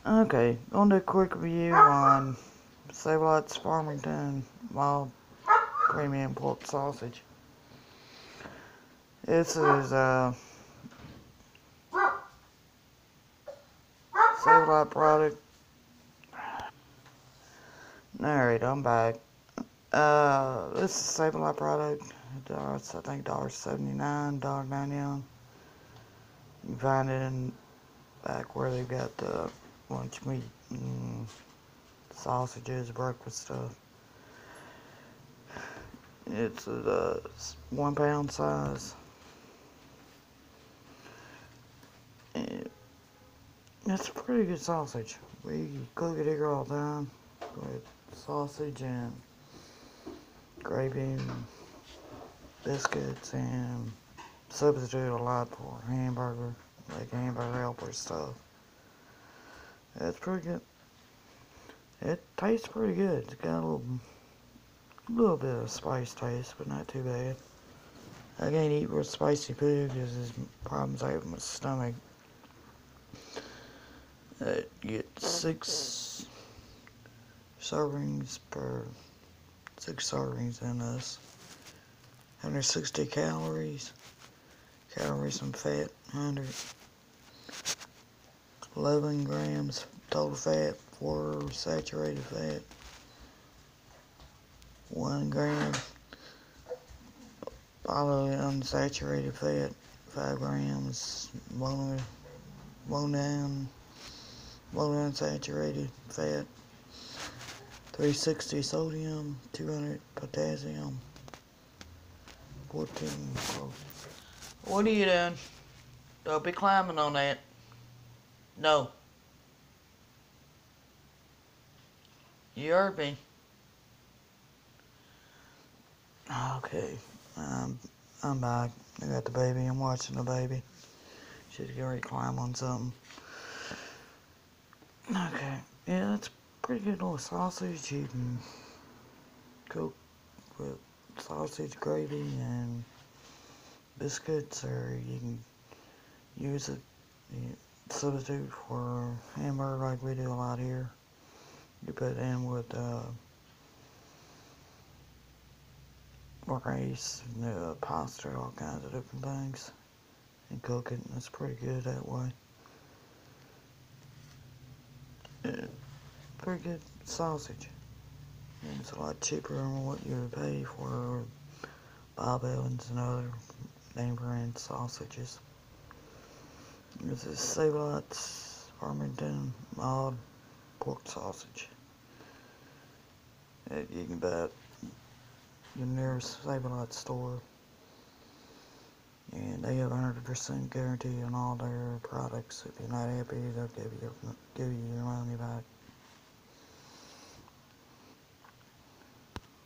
Okay, gonna do a quick review on Save-A-Lot's Farmington mild premium pork sausage. This is Save-A-Lot product. Alright, I'm back. This is Save-A-Lot product. I think $1.79, $1.99. You can find it in back where they've got the lunch meat and sausages, breakfast stuff. It's a 1 pound size. It's a pretty good sausage. We cook it here all the time with sausage and gravy and biscuits, and substitute a lot for hamburger, like hamburger helper stuff. It's pretty good. It tastes pretty good. It's got a little bit of spice taste, but not too bad. I can't eat real spicy food because there's problems I have with my stomach. You get 6 servings in this. 160 calories. Calories and fat, 111 grams total fat, 4 saturated fat, 1 gram polyunsaturated fat, 5 grams monounsaturated fat, 360 sodium, 200 potassium, 14 calories. What are you doing? Don't be climbing on that. No. You heard me. Okay. I'm back. I got the baby. I'm watching the baby. She's getting ready to climb on something. Okay. Yeah, that's pretty good little sausage. You can cook with sausage gravy and biscuits, or you can use it, substitute for hamburger like we do a lot here. You put it in with rice, pasta, all kinds of different things, and cook it, and it's pretty good that way. Pretty good sausage. And it's a lot cheaper than what you would pay for Bob Evans and other name brand sausages. This is Save-A-Lot's Farmington mild pork sausage. You can buy it your nearest Save-A-Lot store, and they have 100% guarantee on all their products. If you're not happy, they'll give you your money back.